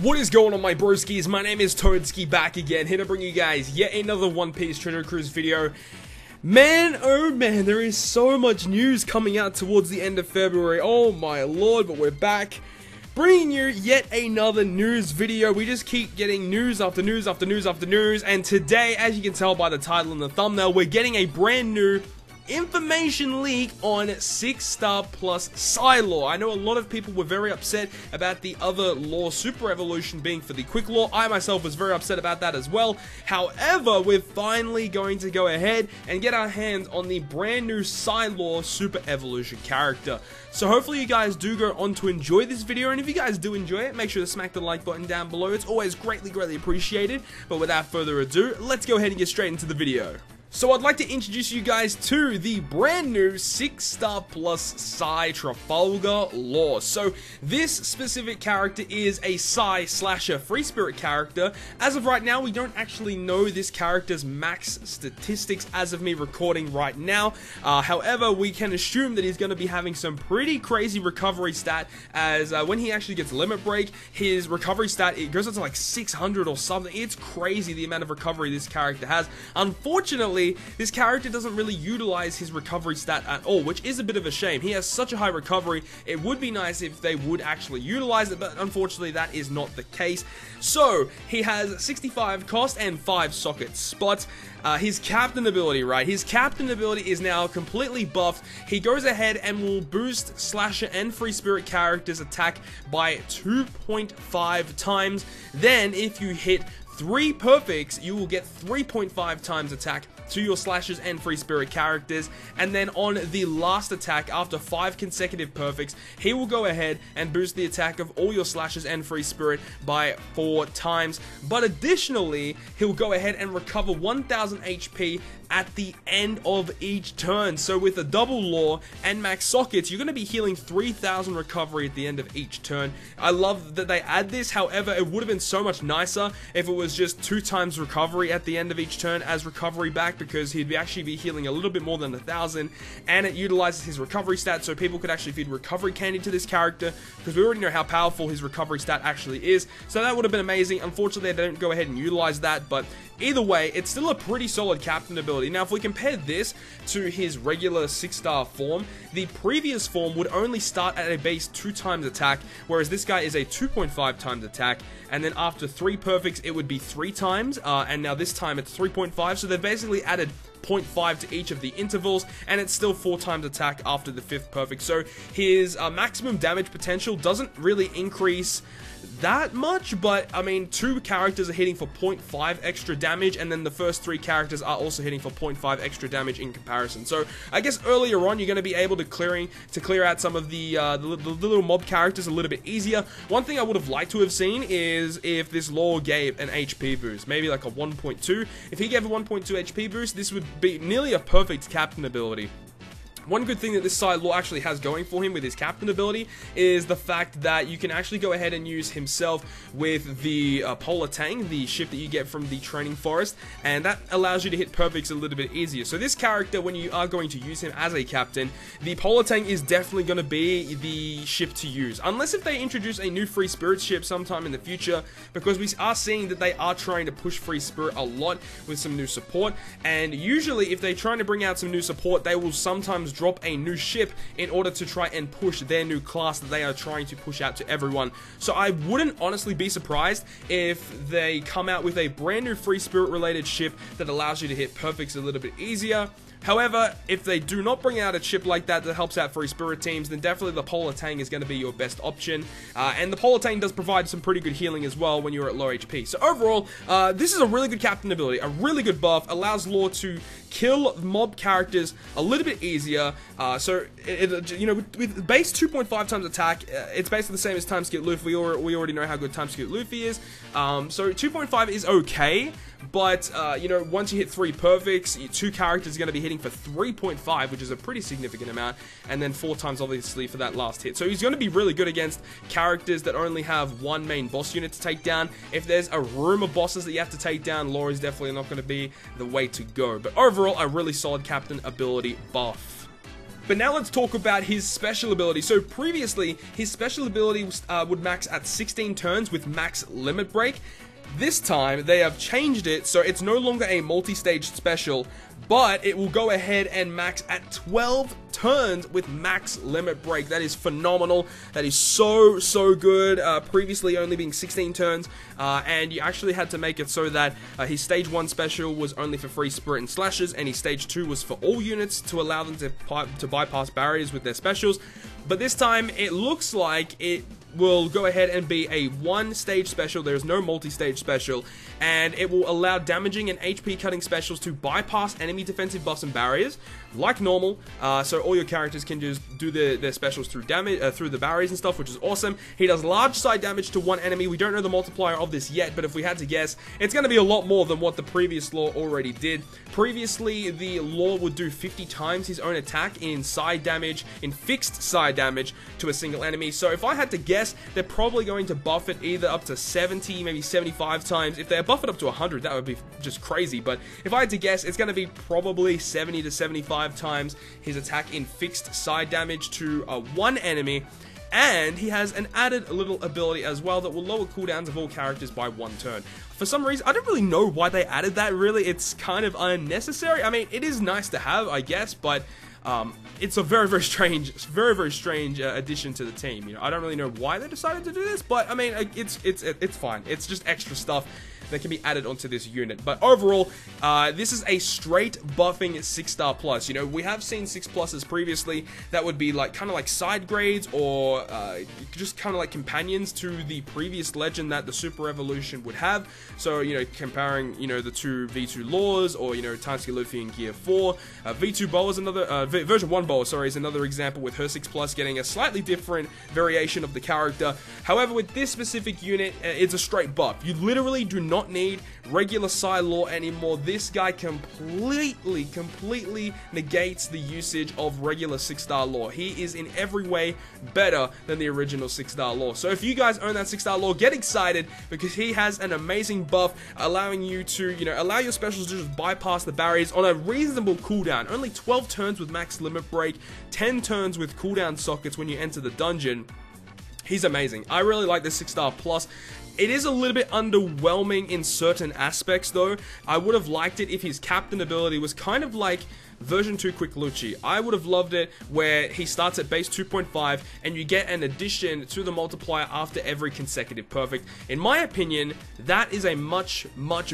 What is going on, my broskiis? My name is Toadski, back again, here to bring you guys yet another One Piece Treasure Cruise video. Man, oh man, there is so much news coming out towards the end of February. Oh my lord, but we're back, bringing you yet another news video. We just keep getting news after news after news after news, and today, as you can tell by the title and the thumbnail, we're getting a brand new information leak on 6-star plus PSY lore. I know a lot of people were very upset about the other lore Super Evolution being for the quick lore. I myself was very upset about that as well. However, we're finally going to go ahead and get our hands on the brand new PSY lore Super Evolution character. So hopefully you guys do go on to enjoy this video, and if you guys do enjoy it, make sure to smack the like button down below. It's always greatly appreciated. But without further ado, let's go ahead and get straight into the video. So I'd like to introduce you guys to the brand new 6-star plus PSY Trafalgar lore. So this specific character is a PSY slasher free spirit character. As of right now, we don't actually know this character's max statistics as of me recording right now. However, we can assume that he's going to be having some pretty crazy recovery stat, as when he actually gets limit break, his recovery stat, it goes up to like 600 or something. It's crazy the amount of recovery this character has. Unfortunately, this character doesn't really utilize his recovery stat at all, which is a bit of a shame. He has such a high recovery. It would be nice if they would actually utilize it, but unfortunately that is not the case. So he has 65 cost and 5 socket spots. His captain ability, right? His captain ability is now completely buffed. He goes ahead and will boost slasher and free spirit characters' attack by 2.5 times. Then if you hit 3 perfects, you will get 3.5 times attack to your slashers and free spirit characters, and then on the last attack, after 5 consecutive perfects, he will go ahead and boost the attack of all your slashers and free spirit by 4 times. But additionally, he'll go ahead and recover 1000 HP at the end of each turn. So with a double lore and max sockets, you're going to be healing 3000 recovery at the end of each turn. I love that they add this. However, it would have been so much nicer if it was just 2 times recovery at the end of each turn as recovery back, because he'd actually be healing a little bit more than 1000, and it utilizes his recovery stat, so people could actually feed recovery candy to this character, because we already know how powerful his recovery stat actually is. So that would have been amazing. Unfortunately, they don't go ahead and utilize that, but either way, it's still a pretty solid captain ability. Now, if we compare this to his regular 6-star form, the previous form would only start at a base 2 times attack, whereas this guy is a 2.5 times attack, and then after 3 perfects, it would be 3 times, and now this time it's 3.5, so they've basically added 0.5 to each of the intervals, and it's still 4 times attack after the 5th perfect. So his maximum damage potential doesn't really increase that much, but I mean, 2 characters are hitting for 0.5 extra damage, and then the first 3 characters are also hitting for 0.5 extra damage in comparison. So I guess earlier on, you're going to be able to clear out some of the little mob characters a little bit easier. One thing I would have liked to have seen is if this lore gave an HP boost, maybe like a 1.2. If he gave a 1.2 HP boost, this would be nearly a perfect captain ability. One good thing that this PSY lore actually has going for him with his captain ability is the fact that you can actually go ahead and use himself with the Polar Tang, the ship that you get from the training forest, and that allows you to hit perfects a little bit easier. So this character, when you are going to use him as a captain, the Polar Tang is definitely going to be the ship to use, unless if they introduce a new free spirit ship sometime in the future, because we are seeing that they are trying to push free spirit a lot with some new support, and usually if they're trying to bring out some new support, they will sometimes drop a new ship in order to try and push their new class that they are trying to push out to everyone. So I wouldn't honestly be surprised if they come out with a brand new free spirit related ship that allows you to hit perfects a little bit easier. However, if they do not bring out a ship like that that helps out free spirit teams, then definitely the Polar Tang is going to be your best option. And the Polar Tang does provide some pretty good healing as well when you're at low HP. So overall, this is a really good captain ability, a really good buff, allows lore to kill mob characters a little bit easier. So, you know, with base 2.5 times attack, it's basically the same as time skip Luffy. We already know how good time skip Luffy is. So 2.5 is okay. But, you know, once you hit 3 perfects, 2 characters are going to be hitting for 3.5, which is a pretty significant amount, and then 4 times, obviously, for that last hit. So he's going to be really good against characters that only have 1 main boss unit to take down. If there's a room of bosses that you have to take down, lore is definitely not going to be the way to go. But overall, a really solid captain ability buff. But now let's talk about his special ability. So previously, his special ability would max at 16 turns with max limit break. This time, they have changed it, so it's no longer a multi-stage special, but it will go ahead and max at 12 turns with max limit break. That is phenomenal. That is so good. Previously only being 16 turns, and you actually had to make it so that his stage 1 special was only for free spirit and slashes, and his stage 2 was for all units to allow them to bypass barriers with their specials. But this time, it looks like it will go ahead and be a 1-stage special. There is no multi-stage special, and it will allow damaging and HP cutting specials to bypass enemy defensive buffs and barriers like normal. So all your characters can just do their specials through damage through the barriers and stuff, which is awesome. He does large side damage to one enemy. We don't know the multiplier of this yet, but if we had to guess, it's going to be a lot more than what the previous law already did. Previously, the law would do 50 times his own attack in side damage, in fixed side damage to a single enemy. So if I had to guess, they're probably going to buff it either up to 70, maybe 75 times. If they buff it up to 100, that would be just crazy. But if I had to guess, it's going to be probably 70 to 75 times his attack in fixed side damage to one enemy. And he has an added little ability as well that will lower cooldowns of all characters by 1 turn. For some reason, I don't really know why they added that, really. It's kind of unnecessary. I mean, it is nice to have, I guess, but it's a very strange addition to the team. You know, I don't really know why they decided to do this, but I mean, it's fine. It's just extra stuff that can be added onto this unit. But overall, this is a straight buffing 6-star plus. You know, we have seen 6 pluses previously that would be like kind of like side grades or just kind of like companions to the previous legend that the Super Evolution would have. So, you know, comparing, you know, the two V2 laws, or, you know, Tansky Luffy in Gear 4. V2 Boa is another, version 1 Boa, sorry, is another example, with her 6 plus getting a slightly different variation of the character. However, with this specific unit, it's a straight buff. You literally do not need regular side law anymore. This guy completely negates the usage of regular 6-star law. He is in every way better than the original 6-star law. So if you guys own that 6-star law, get excited, because he has an amazing buff allowing you to, you know, allow your specials to just bypass the barriers on a reasonable cooldown. Only 12 turns with max limit break, 10 turns with cooldown sockets when you enter the dungeon. He's amazing. I really like this 6-star plus. It is a little bit underwhelming in certain aspects, though. I would have liked it if his captain ability was kind of like version 2 Quick Lucci. I would have loved it where he starts at base 2.5 and you get an addition to the multiplier after every consecutive perfect. In my opinion, that is a much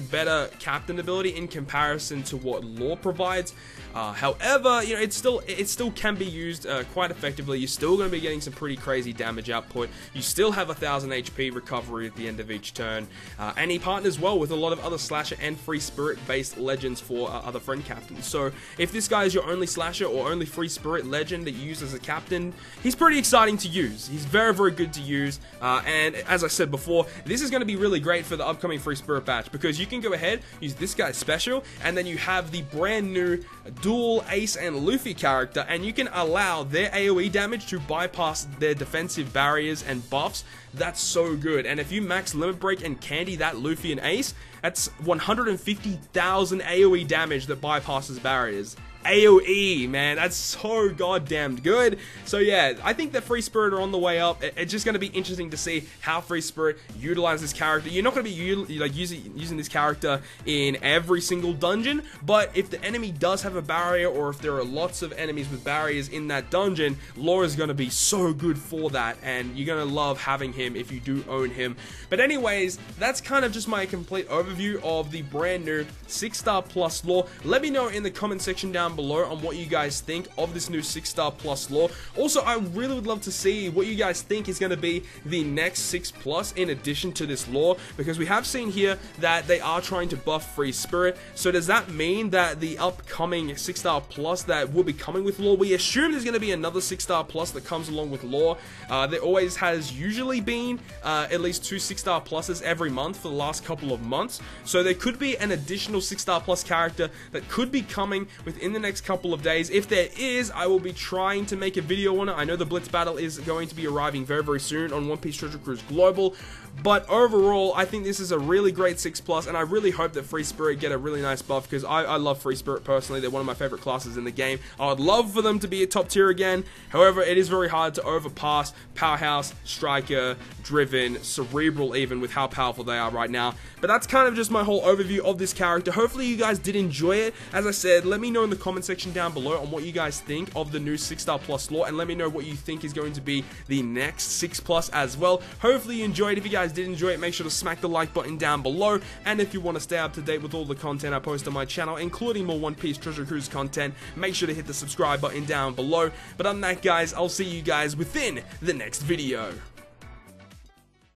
better captain ability in comparison to what Law provides. However, you know, it still can be used quite effectively. You're still going to be getting some pretty crazy damage output. You still have 1000 HP recovery at the end of each turn, and he partners well with a lot of other slasher and free spirit based legends for other friend captains. So if this guy is your only slasher or only free spirit legend that you use as a captain, he's pretty exciting to use. He's very good to use, and as I said before, this is going to be really great for the upcoming free spirit batch, because you can go ahead, use this guy's special, and then you have the brand new dual Ace and Luffy character, and you can allow their AoE damage to bypass their defensive barriers and buffs. That's so good. And if you max limit break and candy that Luffy and Ace, that's 150,000 AoE damage that bypasses barriers. AoE, man, that's so goddamn good. So yeah, I think that Free Spirit are on the way up. It's just going to be interesting to see how Free Spirit utilize this character. You're not going to be like using this character in every single dungeon, but if the enemy does have a barrier, or if there are lots of enemies with barriers in that dungeon, Law is going to be so good for that, and you're going to love having him if you do own him. But anyways, that's kind of just my complete overview of the brand new 6-star plus Law. Let me know in the comment section down below on what you guys think of this new 6-star plus Law. Also, I really would love to see what you guys think is going to be the next 6 plus in addition to this Law, because we have seen here that they are trying to buff Free Spirit. So does that mean that the upcoming 6-star plus that will be coming with Law, we assume there's going to be another 6-star plus that comes along with Law? There always has usually been at least 2 6-star pluses every month for the last couple of months, so there could be an additional 6-star plus character that could be coming within the next couple of days. If there is, I will be trying to make a video on it. I know the Blitz Battle is going to be arriving very, very soon on One Piece Treasure Cruise Global. But overall, I think this is a really great 6+, and I really hope that Free Spirit get a really nice buff, because I love Free Spirit personally. They're one of my favorite classes in the game. I would love for them to be a top tier again. However, it is very hard to overpass Powerhouse, Striker, Driven, Cerebral even, with how powerful they are right now. But that's kind of just my whole overview of this character. Hopefully you guys did enjoy it. As I said, let me know in the comment section down below on what you guys think of the new 6-star plus lore, and let me know what you think is going to be the next 6+ as well. Hopefully you enjoyed. If you guys did enjoy it, make sure to smack the like button down below, and if you want to stay up to date with all the content I post on my channel, including more One Piece Treasure Cruise content, make sure to hit the subscribe button down below. But other than that, guys, I'll see you guys within the next video.